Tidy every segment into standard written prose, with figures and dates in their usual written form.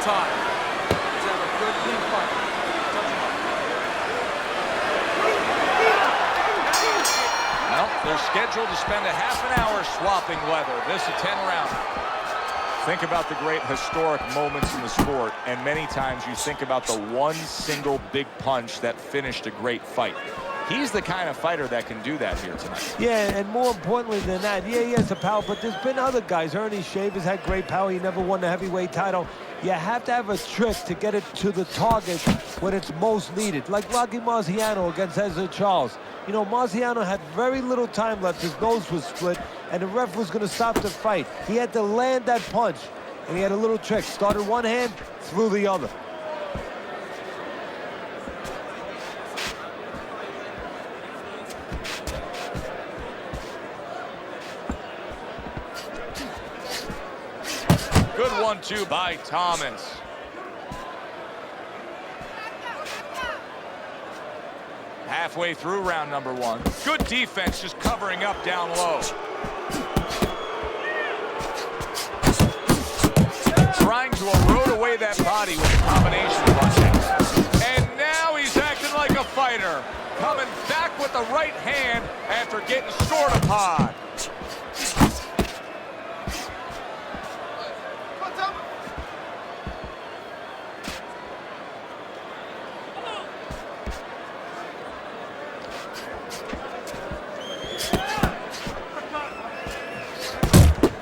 time. Let's have a good, clean fight. Well, they're scheduled to spend a half an hour swapping leather. This a 10-rounder. Think about the great historic moments in the sport, and many times you think about the one single big punch that finished a great fight. He's the kind of fighter that can do that here tonight. Yeah, and more importantly than that, yeah, he has the power, but there's been other guys. Ernie Shavers had great power. He never won the heavyweight title. You have to have a trick to get it to the target when it's most needed, like Rocky Marciano against Ezra Charles. You know, Marciano had very little time left. His nose was split, and the ref was going to stop the fight. He had to land that punch, and he had a little trick. Started one hand, threw the other. Good 1-2 by Thomas. Halfway through round number 1. Good defense, just covering up down low. Trying to erode away that body with a combination punching. And now he's acting like a fighter. Coming back with the right hand after getting stored upon.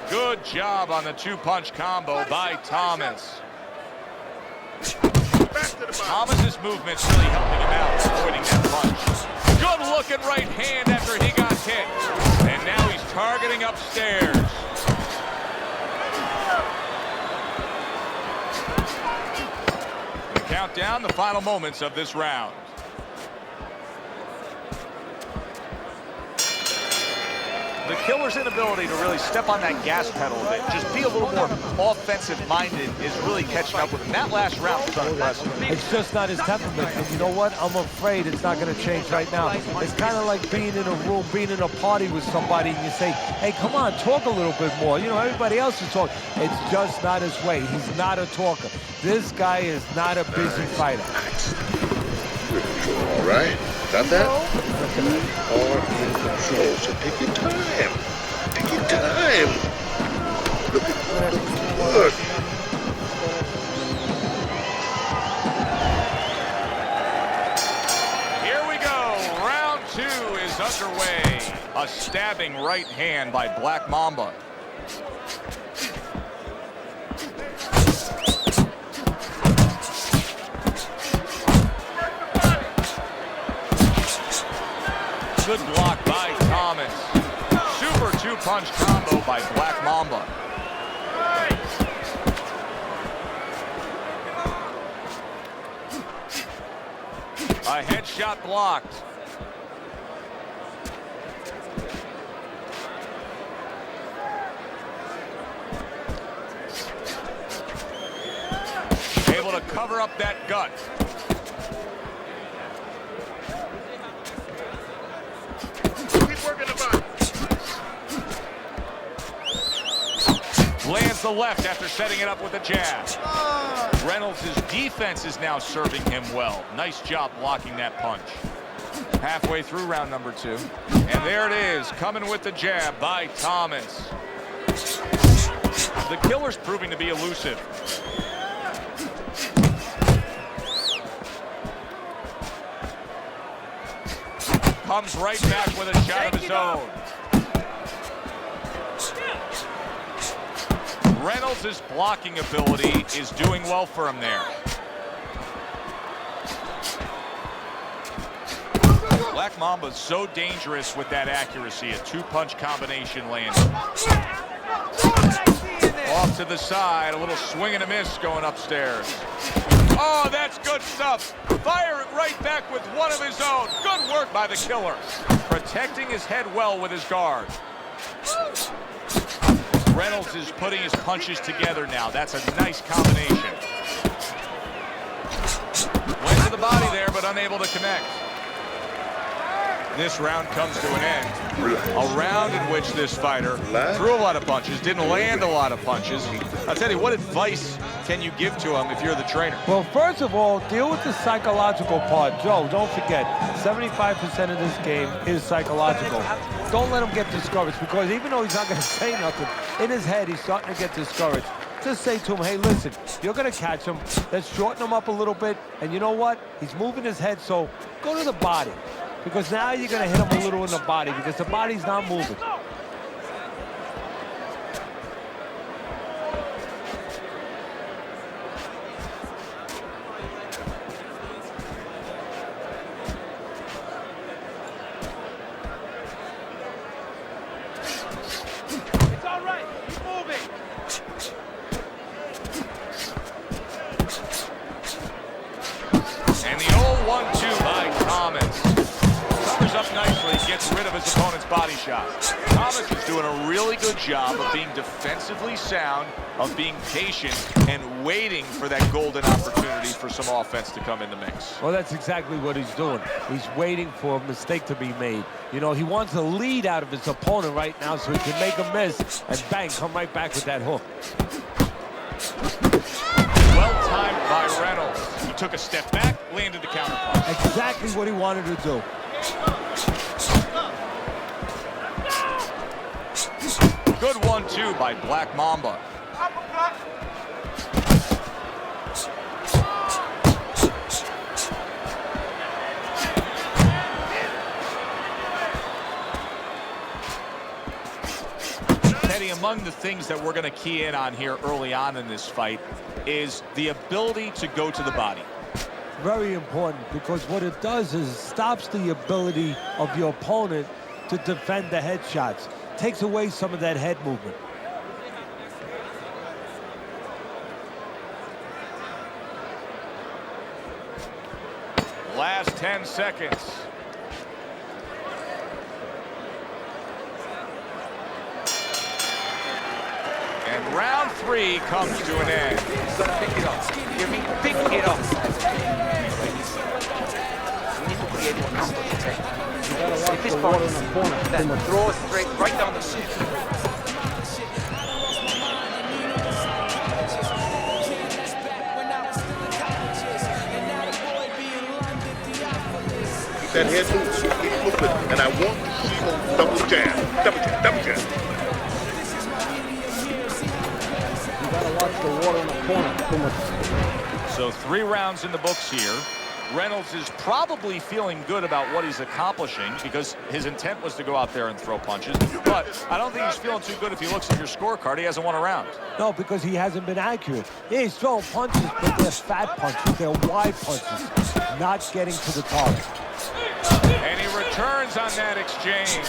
Good job on the two-punch combo by Thomas. Thomas's movement's really helping him out, avoiding that punch. Good-looking right hand after he got hit. And now he's targeting upstairs. We count down the final moments of this round. The killer's inability to really step on that gas pedal a bit, just be a little more offensive-minded, is really catching up with him. That last round was unimpressive. It's just not his temperament. And you know what? I'm afraid it's not going to change right now. It's kind of like being in a room, being in a party with somebody, and you say, hey, come on, talk a little bit more. You know, everybody else is talking. It's just not his way. He's not a talker. this guy is not a busy fighter. All right. Got that? Are in control. So take your time. Take your time. Look at look. Here we go. Round 2 is underway. A stabbing right hand by Black Mamba. Good block by Thomas. Super two-punch combo by Black Mamba. A headshot blocked. Able to cover up that gut. Lands the left after setting it up with a jab. Reynolds' defense is now serving him well. Nice job blocking that punch. Halfway through round number 2. And there it is, coming with the jab by Thomas. The killer's proving to be elusive. Comes right back with a shot of his own. Reynolds' blocking ability is doing well for him there. Black Mamba's so dangerous with that accuracy. A two-punch combination landing. Off to the side, a little swing and a miss going upstairs. Oh, that's good stuff. Firing right back with one of his own. Good work by the killer. Protecting his head well with his guard. Reynolds is putting his punches together now. That's a nice combination. Went to the body there, but unable to connect. This round comes to an end. A round in which this fighter threw a lot of punches, didn't land a lot of punches. I'll tell you, what advice can you give to him if you're the trainer? Well, first of all, deal with the psychological part. Joe, don't forget, 75% of this game is psychological. Don't let him get discouraged, because even though he's not going to say nothing, in his head, he's starting to get discouraged. Just say to him, hey, listen, you're going to catch him. Let's shorten him up a little bit. And you know what? He's moving his head, so go to the body. Because now you're going to hit him a little in the body, because the body's not moving. Thomas is doing a really good job of being defensively sound, of being patient, and waiting for that golden opportunity for some offense to come in the mix. Well, that's exactly what he's doing. He's waiting for a mistake to be made. You know, he wants a lead out of his opponent right now so he can make a miss and bang, come right back with that hook. Well timed by Reynolds. He took a step back, landed the counter punch. Exactly what he wanted to do. Good 1-2 by Black Mamba. Teddy, among the things that we're going to key in on here early on in this fight is the ability to go to the body. Very important, because what it does is stops the ability of your opponent to defend the headshots. Takes away some of that head movement. Last 10 seconds. And round 3 comes to an end. You've got to pick it up. Hear me? Pick it up. You need to create one that's going to take. If this ball is then throw it straight right down the middle. That head moves, keep moving, and I want to see him double jab, double jab, double jab. You gotta watch the water in the corner. Too much. So 3 rounds in the books here. Reynolds is probably feeling good about what he's accomplishing because his intent was to go out there and throw punches. But I don't think he's feeling too good if he looks at your scorecard. He hasn't won a round. No, because he hasn't been accurate. Yeah, he's throwing punches, but they're fat punches. They're wide punches, not getting to the target. And he returns on that exchange.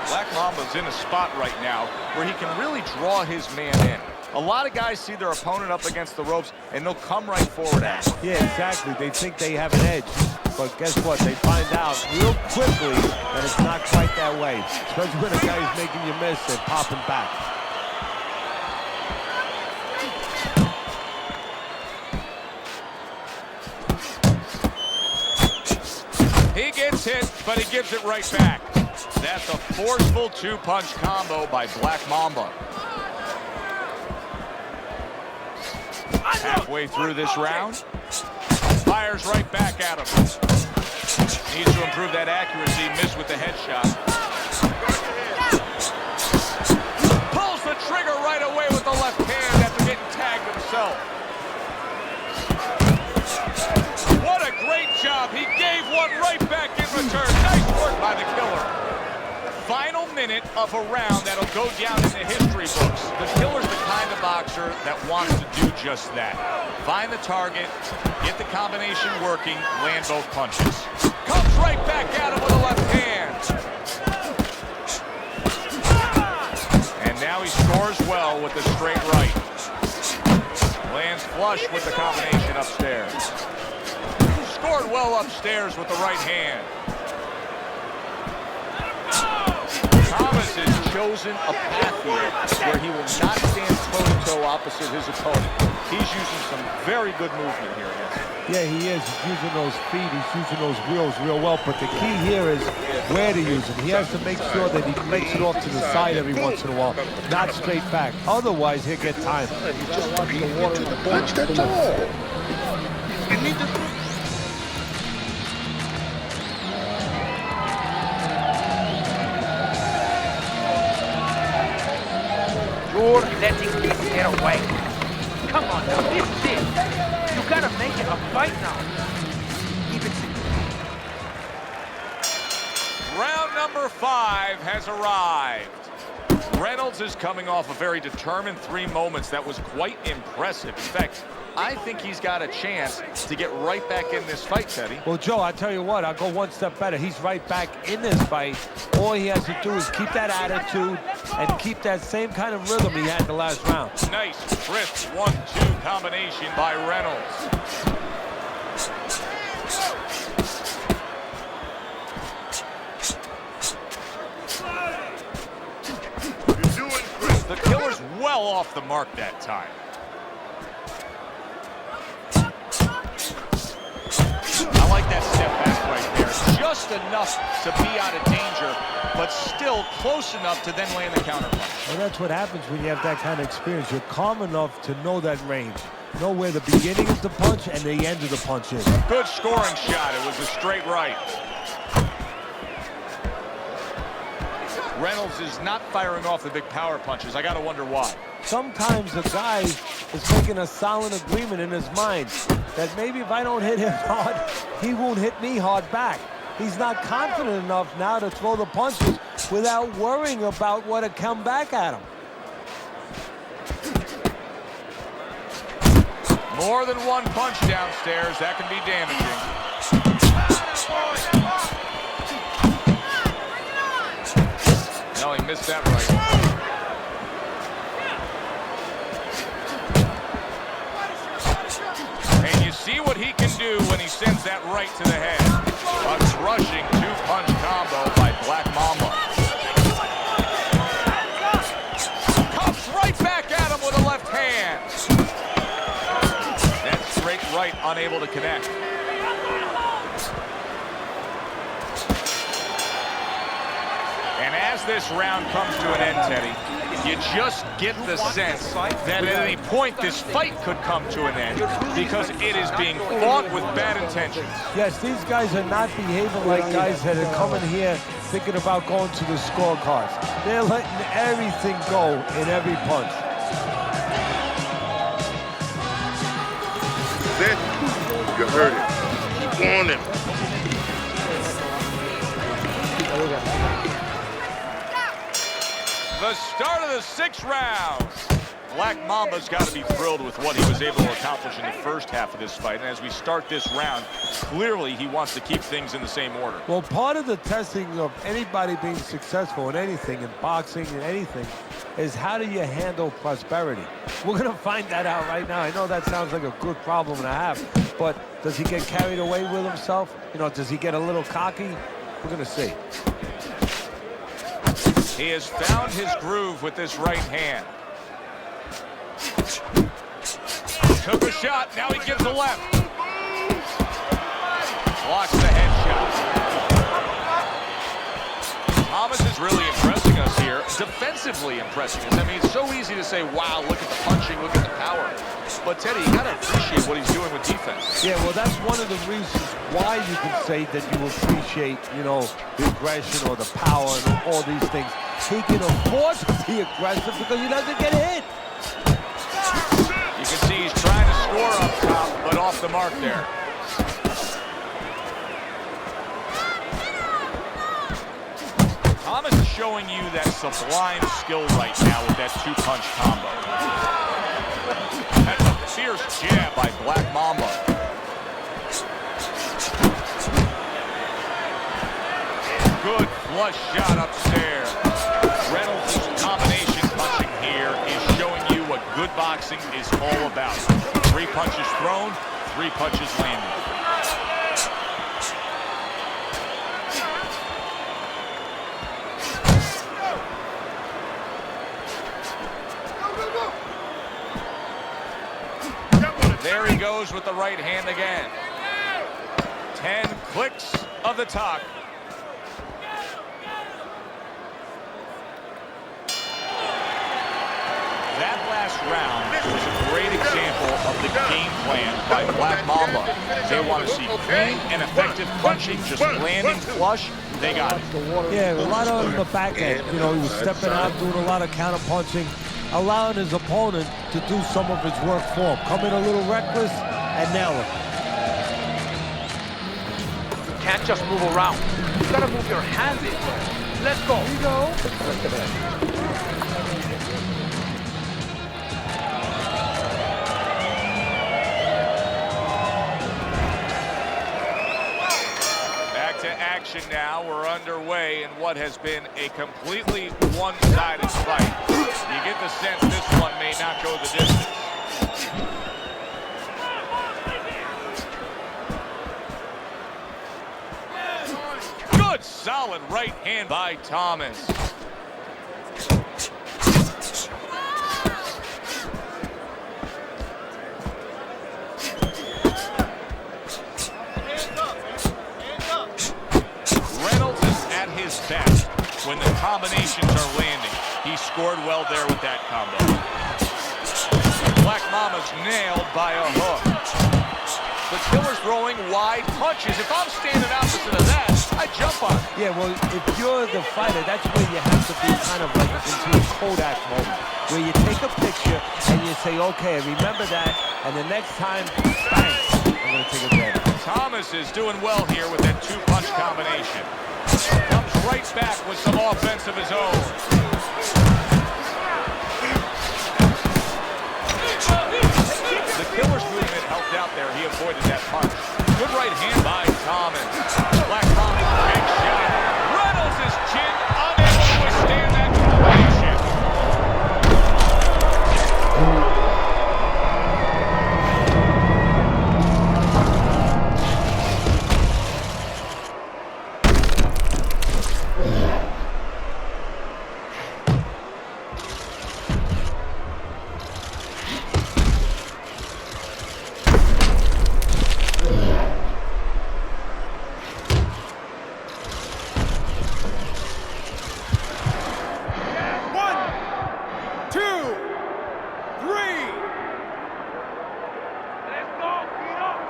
Black Mamba's in a spot right now where he can really draw his man in. A lot of guys see their opponent up against the ropes, and they'll come right forward at him. Yeah, exactly. They think they have an edge. But guess what? They find out real quickly that it's not quite that way. Especially when a guy's making you miss and popping back. He gets hit, but he gives it right back. That's a forceful 2-punch combo by Black Mamba. Halfway through this round, fires right back at him. Needs to improve that accuracy, missed with the headshot. Pulls the trigger right away with the left hand after getting tagged himself. What a great job. He gave one right back in return. Nice work by the killer. Final minute of a round that'll go down in the history books. The killer's the kind of boxer that wants to do just that. Find the target, get the combination working, land both punches. Comes right back at him with a left hand. And now he scores well with the straight right. Lands flush with the combination upstairs. Scored well upstairs with the right hand. Thomas has chosen a path here where he will not stand toe-to-toe opposite his opponent. He's using some very good movement here against him. Yeah, he is. He's using those feet. He's using those wheels real well. But the key here is where to use them. He has to make sure that he makes it off to the side every once in a while, not straight back. Otherwise, he'll get time. He's just beating into the punch, that's all. You need to... You're letting this get away. Come on now, this is it. You gotta make it a fight now. Keep it simple. Round number 5 has arrived. Reynolds is coming off a very determined 3 moments. That was quite impressive. In fact, I think he's got a chance to get right back in this fight, Teddy. Well, Joe, I tell you what, I'll go one step better. He's right back in this fight. All he has to do is keep that attitude and keep that same kind of rhythm he had in the last round. Nice, crisp 1-2 combination by Reynolds. The killer's well off the mark that time. I like that step back right there. Just enough to be out of danger, but still close enough to then land the counterpunch. And that's what happens when you have that kind of experience. You're calm enough to know that range. Know where the beginning of the punch and the end of the punch is. Good scoring shot. It was a straight right. Reynolds is not firing off the big power punches. I got to wonder why. Sometimes the guy is making a solid agreement in his mind that maybe if I don't hit him hard, he won't hit me hard back. He's not confident enough now to throw the punches without worrying about what will come back at him. More than one punch downstairs. That can be damaging. No, he missed that right. And you see what he can do when he sends that right to the head. A crushing 2-punch combo by Black Mamba. Comes right back at him with a left hand. That straight right unable to connect. And as this round comes to an end, Teddy, you just get the sense that at any point this fight could come to an end because it is being fought with bad intentions. Yes, these guys are not behaving like guys that are coming here thinking about going to the scorecards. They're letting everything go in every punch. That, you heard it. Keep on him. The start of the 6th round. Black Mamba's got to be thrilled with what he was able to accomplish in the first half of this fight. And as we start this round, clearly he wants to keep things in the same order. Well, part of the testing of anybody being successful in anything, in boxing and anything, is how do you handle prosperity? We're going to find that out right now. I know that sounds like a good problem to have, but does he get carried away with himself? You know, does he get a little cocky? We're going to see. He has found his groove with this right hand. Took a shot, now he gives a left. Blocks the headshot. Thomas is really impressing us here, defensively impressing us. I mean, it's so easy to say, wow, look at the punching, look at the power. But Teddy, you gotta appreciate what he's doing with defense. Yeah, well, that's one of the reasons why you can say that you appreciate, you know, the aggression or the power and all these things. He can afford to be aggressive because he doesn't get hit. You can see he's trying to score up top, but off the mark there. Thomas is showing you that sublime skill right now with that 2-punch combo. That's a fierce jab by Black Mamba. Good flush shot upstairs. Reynolds' combination punching here is showing you what good boxing is all about. 3 punches thrown, 3 punches landed. goes with the right hand again. 10 clicks of the talk. That last round was a great example of the game plan by Black Mamba. They want to see clean and effective punching, just landing flush. They got it. Yeah, a lot on the back end. You know, he was stepping out, doing a lot of counter punching, allowing his opponent to do some of his work for him. Come in a little reckless and nail it. You can't just move around. You gotta move your hands in. Let's go. Here you go. Action now. We're underway in what has been a completely one-sided fight. You get the sense this one may not go the distance. Good, solid right hand by Thomas. Best when the combinations are landing. He scored well there with that combo. Black Mama's nailed by a hook. The killer's throwing wide punches. If I'm standing opposite of that, I jump on it. Yeah, well, if you're the fighter, that's where you have to be kind of like into a Kodak moment, where you take a picture and you say, okay, remember that, and the next time, bang, I'm going to take advantage. Thomas is doing well here with that two-punch combination. Comes right back with some offense of his own. The killer's movement helped out there. He avoided that punch. Good right hand by Thomas. Black Mamba, big shot. Reynolds' chin unable to withstand that combination.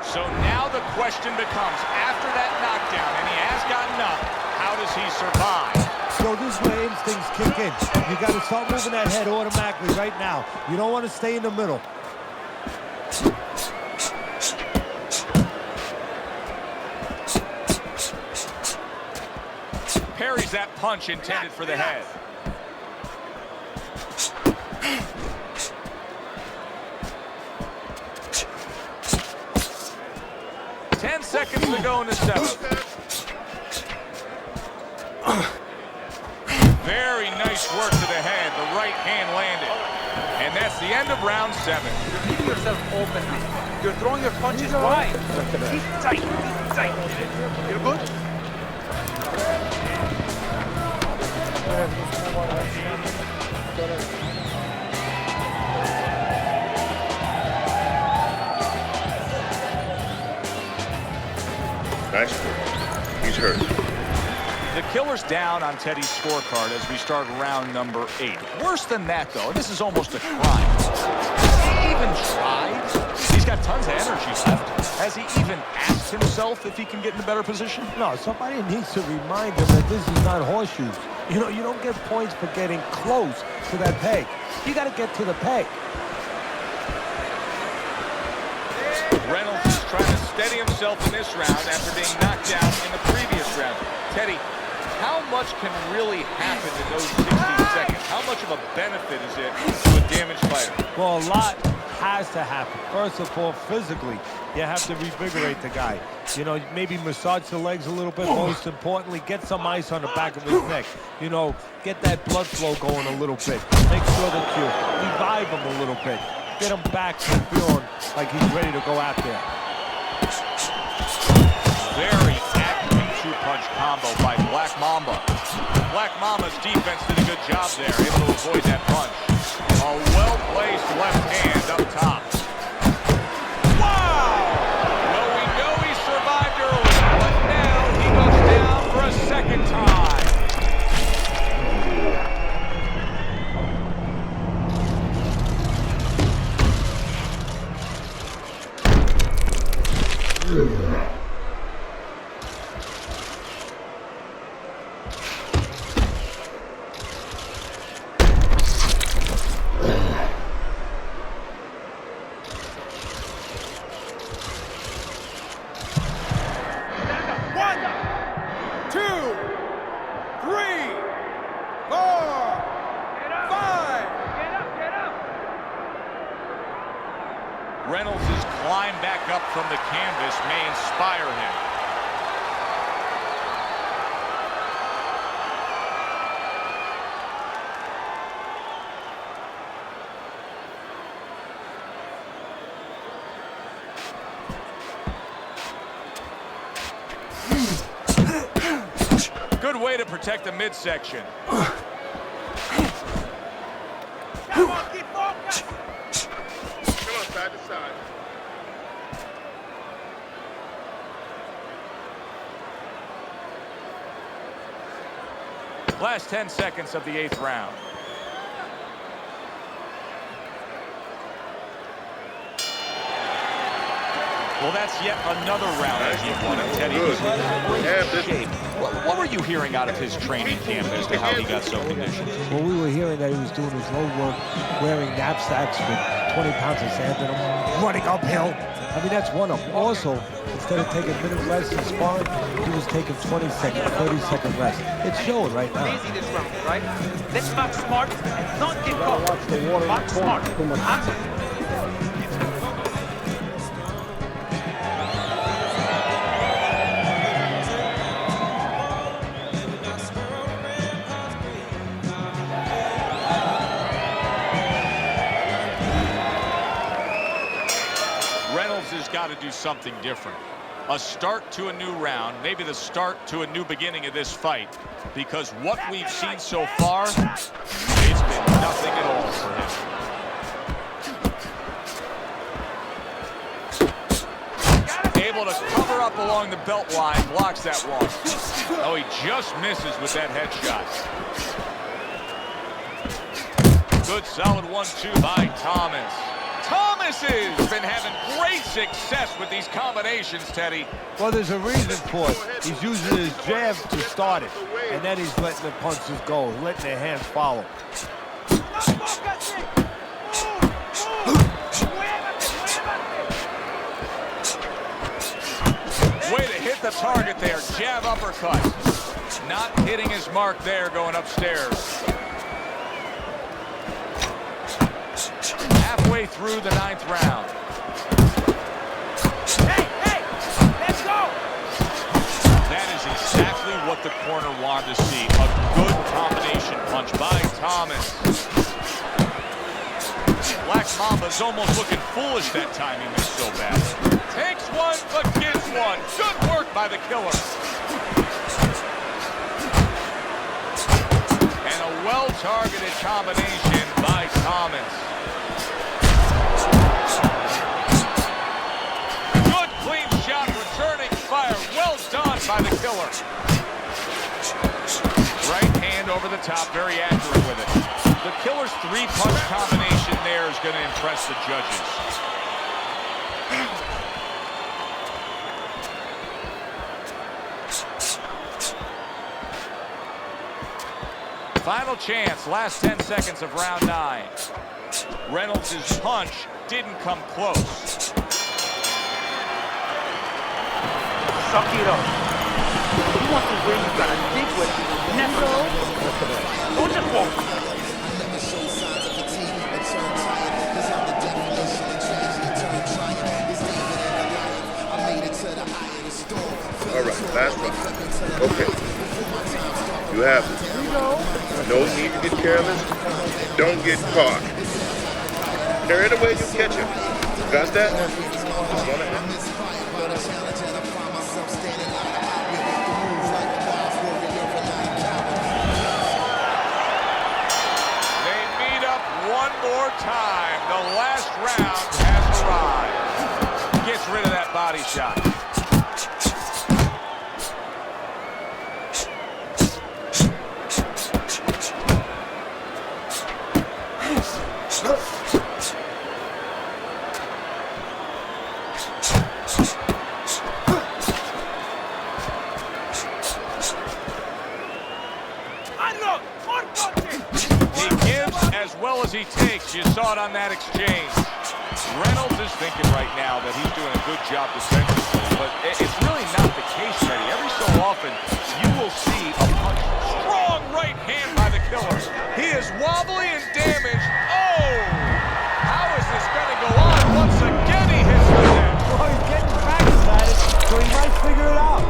So now the question becomes, after that knockdown, and he has gotten up, how does he survive? So this is where instincts kick in. You got to start moving that head automatically right now. You don't want to stay in the middle. Parries that punch intended for the head. Seconds to go in the seventh. Very nice work to the head. The right hand landed. And that's the end of round 7. You're leaving yourself open now. You're throwing your punches wide. Keep tight. Keep tight. You're good? Nice work. He's hurt. The killer's down on Teddy's scorecard as we start round number 8. Worse than that, though, this is almost a crime. Has he even tried? He's got tons of energy left. Has he even asked himself if he can get in a better position? No, somebody needs to remind him that this is not horseshoes. You know, you don't get points for getting close to that peg. You got to get to the peg. Reynolds is trying to steady himself in this round after being knocked down in the previous round. Teddy, how much can really happen in those 60 seconds? How much of a benefit is it to a damaged fighter? Well, a lot has to happen. First of all, physically, you have to revigorate the guy. You know, maybe massage the legs a little bit. Most importantly, get some ice on the back of his neck. You know, get that blood flow going a little bit. Make sure that you revive him a little bit. Get him back to feeling like he's ready to go out there. Very accurate two-punch combo by Black Mamba. Black Mamba's defense did a good job there, able to avoid that punch. A well-placed left hand up top. Wow! Reynolds' climb back up from the canvas may inspire him. Good way to protect the midsection. Come on, keep focused. Come on, side to side. Last 10 seconds of the 8th round. Well, that's yet another round that he won, and Teddy was in great shape. What were you hearing out of his training camp as to how he got so conditioned? Well, we were hearing that he was doing his road work, wearing knapsacks with 20 pounds of sand in them, running uphill. I mean, that's one of them. Also, instead of taking a minute rest in sparring, he was taking 20-second, 30-second rest. It's showing right now. Easy this round, right? Let's mark smart and not give up. Watch the water in Mark the corner. smart. Too much. Reynolds has got to do something different. A start to a new round, maybe the start to a new beginning of this fight, because what we've seen so far, it's been nothing at all for him. Able to cover up along the belt line, blocks that one. Oh, he just misses with that headshot. Good solid 1-2 by Thomas. Thomas has been having great success with these combinations, Teddy. Well, there's a reason for it. He's using his jab to start it, and then he's letting the punches go, letting the hands follow. Way to hit the target there. Jab uppercut. Not hitting his mark there going upstairs. Halfway through the 9th round. Hey, let's go! That is exactly what the corner wanted to see. A good combination punch by Thomas. Black Mamba's almost looking foolish that time he missed so bad. Takes one, but gives one. Good work by the killer. And a well-targeted combination by Thomas. Good clean shot, returning fire. Well done by the killer. Right hand over the top, very accurate with it. The killer's 3-punch combination there is going to impress the judges. Final chance, last 10 seconds of round 9. Reynolds' punch didn't come close. Suck it up. If you want to win, you gotta dig with it. Never. Don't just walk. All right, last round. Okay. You have it. No need to get careless. Don't get caught. Carry it away, you catch it. Got that? Just one ahead. They meet up one more time. The last round has arrived. Gets rid of that body shot. saw it on that exchange. Reynolds is thinking right now that he's doing a good job defensively, but it's really not the case, Eddie. Every so often, you will see a punch. Strong right hand by the killer. He is wobbly and damaged. Oh! How is this going to go on? Once again, he hits the net. Well, he's getting practice at it, so he might figure it out.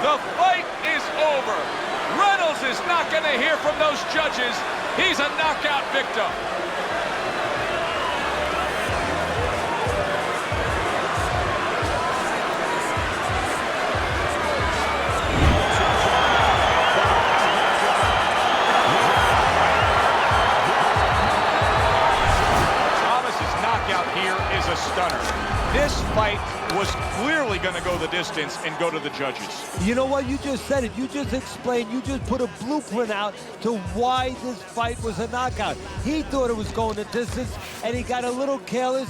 The fight is over. Reynolds is not going to hear from those judges. He's a knockout victim. Thomas's knockout here is a stunner. This fight was clearly going to go the distance and go to the judges. You know what? You just said it. You just explained. You just put a blueprint out to why this fight was a knockout. He thought it was going the distance, and he got a little careless.